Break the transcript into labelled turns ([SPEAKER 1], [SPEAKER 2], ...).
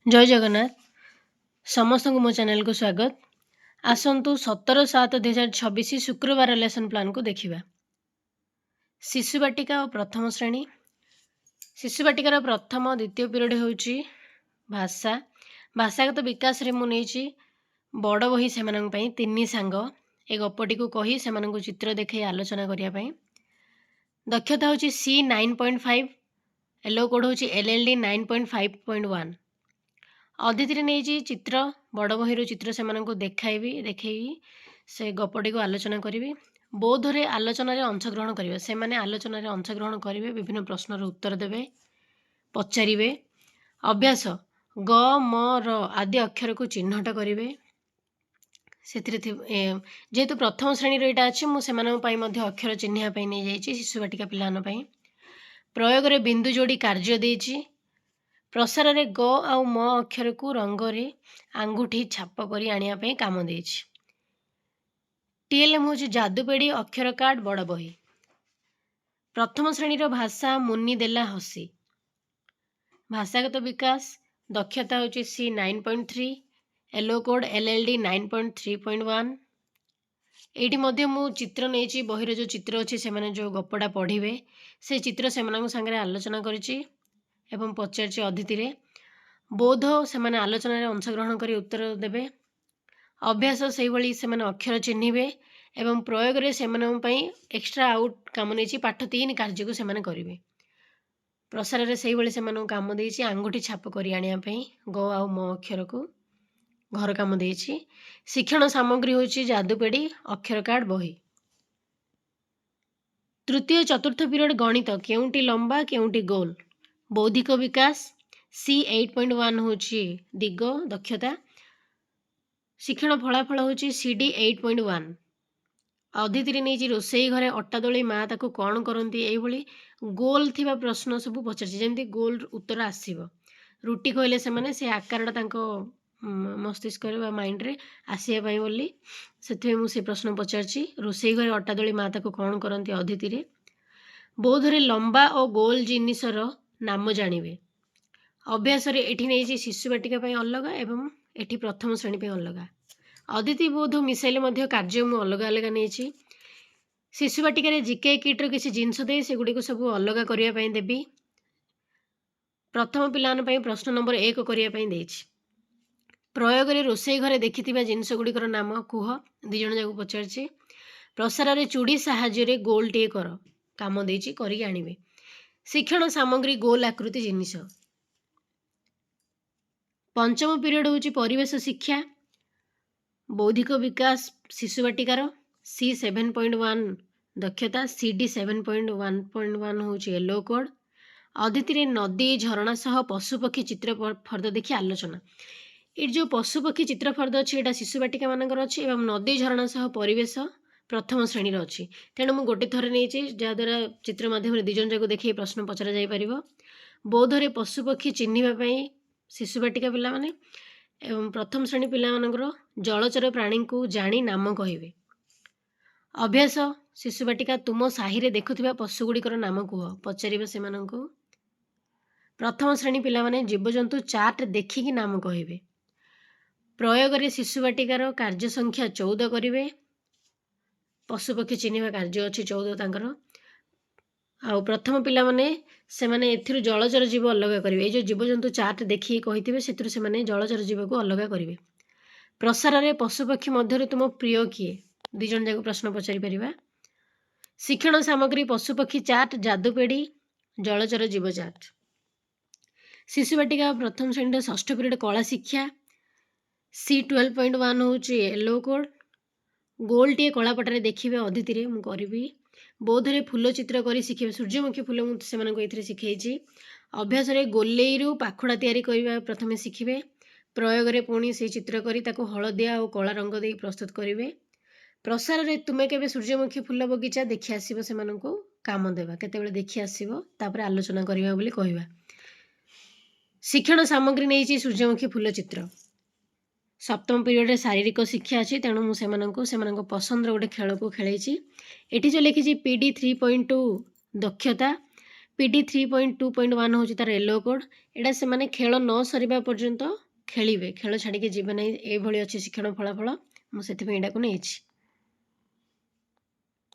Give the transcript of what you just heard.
[SPEAKER 1] जय जगन्नाथ समस्त को मो चैनल को स्वागत। आसतु 17/7/2026 शुक्रवार लेसन प्लान को देखिबा। शिशु बाटिका और प्रथम श्रेणी। शिशु बाटिकार प्रथम द्वितीय पीरियड होउची भाषा। भाषागत विकास रे मु नेची बड़ बही सेमानन पई तिन्नी सांग ए गप्पटी को कही सेमानन को चित्र देखै आलोचना करिया पई। दक्षता होची C 9.5, एलो कोड होची LLD 9.5.1। अदिति नहीं चित्र बड़ बही चित्र से देखी से गपटी को आलोचना करी। बौद्धरे आलोचन अंशग्रहण करेंगे से आलोचन अंशग्रहण करेंगे, विभिन्न प्रश्नर उत्तर देवे, पचारे। अभ्यास ग म र आदि अक्षर को चिन्हट करेंगे। जेहेतु प्रथम श्रेणी यहाँ अच्छे मुझे अक्षर चिन्हवाई नहीं जाइए शिशु बाटिका पिलानी। प्रयोग रे बिंदु जोड़ी कार्य देछि। प्रसार रे ग आउ म अक्षर को रंग रे आंगुठी छाप करी आनिया पे काम देछि। TLM होछि जादूपेड़ी अक्षर कार्ड बड़ बही। प्रथम श्रेणी रो भाषा मुनि देला हसी। भाषागत विकास दक्षता होछि C 9.3, एलो कोड LLD 9.3.1। एटी मध्य मु चित्र नेछि बहिर जो चित्र अछि से माने जो गप्पटा पढ़िबे से चित्र से मानक संगे आलोचना करिछि एवं पचारछि अदिति रे। बौद्ध से माने आलोचना रे अंशग्रहण करी उत्तर देबे। अभ्यास से भली से माने अक्षर चिन्हिबे एवं प्रयोग रे से मानन पई एक्स्ट्रा आउट काम नेछि पाठ 3 कार्य को से माने करिवे। प्रसार रे से भली से मानन काम देछि आंगुठी छाप करी आनिया पई ग आउ म अक्षर को घर काम देछि। शिक्षण सामग्री होछि जादूपेड़ी अक्षर कार्ड बही। तृतीय चतुर्थ पीरियड गणित केउंटी लंबा केउंटी गोल। बौद्धिक विकास C 8.1 होछि दिग दक्षता। शिक्षण फलाफल होछि CD 8.1। अदिति नहीं रोसई घरे अट्टा दली माँ ताको कौन करती ये गोल थिबा प्रश्न सब पचार जमी गोल उत्तर आसब। रुटी कहले से आकारटा मस्तिष्क माइंड रे आसवाई बोली से मुझे प्रश्न पचारछि। रोसई घरे अट्टा दली माँ ताको कौन करती अदिति रे। बौद्धरे लंबा और गोल जिनिसर नाम जानिबे। अभ्यास रे एठी नहीं शिशु बाटिका पई अलग एवं एठी प्रथम श्रेणी पे अलग। अदिति बोध मिसाइले मध्य कार्य मु अलग अलग नहीं। शिशु बाटिका रे जीके किट रो किसी जिनस दे से गुडी को सब अलग करिया पई देबी। प्रथम पिलान पई प्रश्न नंबर 1 करिया पई देछि। प्रयोग रे रोसई घरे देखिथिबा जिनस गुडी कर नाम कुह दि जण जाको पचारछि। प्रसार रे चूड़ी सहाय्य रे गोल टे कर काम देछि करी आनिबे। शिक्षण सामग्री गोल आकृति जिनिस। पंचम पीरियड होछि परिवेश शिक्षा। बौद्धिक विकास शिशु बाटिकार C 7.1 दक्षता। CD 7.1.1 होछि येलो कोड। अदिति रे नदी झरणा सह पशुपक्षी चित्र फर्द देखि आलोचना। ये जो पशुपक्षी चित्र फर्द अच्छी एटा शिशु बाटिका मानकर अच्छी एवं नदी झरणा सह परिवेश प्रथम श्रेणी अच्छी। तेणु मुझे गोटे थर नहीं जहाद्वारा चित्र माध्यम दिजन जाक देखिए प्रश्न पचरा जापर। बौद्धरे पशुपक्षी चिन्हवाई शिशु बाटिका पिला माने एवं प्रथम श्रेणी पिला मानकर जलचर प्राणी को जानी नाम कहिबे। अभ्यास शिशु बाटिका तुम साही रे देखुथिबा पशुगुड़िकर नाम कुह पचारिबे सेमानंको। प्रथम श्रेणी पिला माने जीवजंतु चार्ट देखिकी नाम कहिबे। प्रयोग रे शिशु बाटिकार कार्य संख्या 14 करिवे। पशुपक्षी चिन्हवा कार्य अच्छी 14 तांकर। आउ प्रथम पिला माने से माने एथिरु जलचर जीव अलग करिवे। ए जो जीवजंतु चार्ट देखि कहिथिबे सेथिरु से माने जलचर जीव को अलग करिवे। प्रसार रे पशुपक्षी मध्य तुम प्रिय किए दि जण जाको प्रश्न पचारि परिबा। शिक्षण सामग्री पशुपक्षी चार्ट जादूपेड़ी जलचर जीव चार्ट। शिशु बाटिका प्रथम श्रेणी षष्ठ पीरियड कला शिक्षा C 12.1 होछि येलो कोड। गोल टे कलापटारे देखिबे अदिति रे मु करिबी। बौद्धरे फूल चित्र करी शिखिबे। सूर्यमुखी फूल मु सेमान को एथिरे शिखैछि। अभ्यास रे गोलेईरु पाखुड़ा तयारी करिबा प्रथमे शिखिबे। प्रयोग रे पुणी से चित्र करी ताको हळदिया और कला रंग देई प्रस्तुत करिबे। प्रसार रे तुमे केबे सूर्यमुखी फूल बगीचा देखि आसीबो सेमान को काम देबा केते बेले देखि आसीबो तापर आलोचना करिबा बोली कहिबा। शिक्षण सामग्री नहीं सूर्यमुखी फूल चित्र। सप्तम पीरियड शारीरिक शिक्षा अच्छी तेणु मुझे पसंद गोटे खेल को खेल। ये जो लिखी PD 3.2 दक्षता। PD 3.2.1 ହେଉଛି ତାର ୟେଲୋ କୋଡ୍। ଏଇଟା ସେମାନେ ଖେଳ ନ ସରିବା ପର୍ଯ୍ୟନ୍ତ ଖେଳିବେ, ଖେଳ ଛାଡ଼ିକି ଯିବେ ନାହିଁ, ଏଇଭଳି ଅଛି ଶିକ୍ଷଣ ଫଳାଫଳ। ମୁଁ ସେଥିପାଇଁ ଏଇଟାକୁ ନେଇଛି।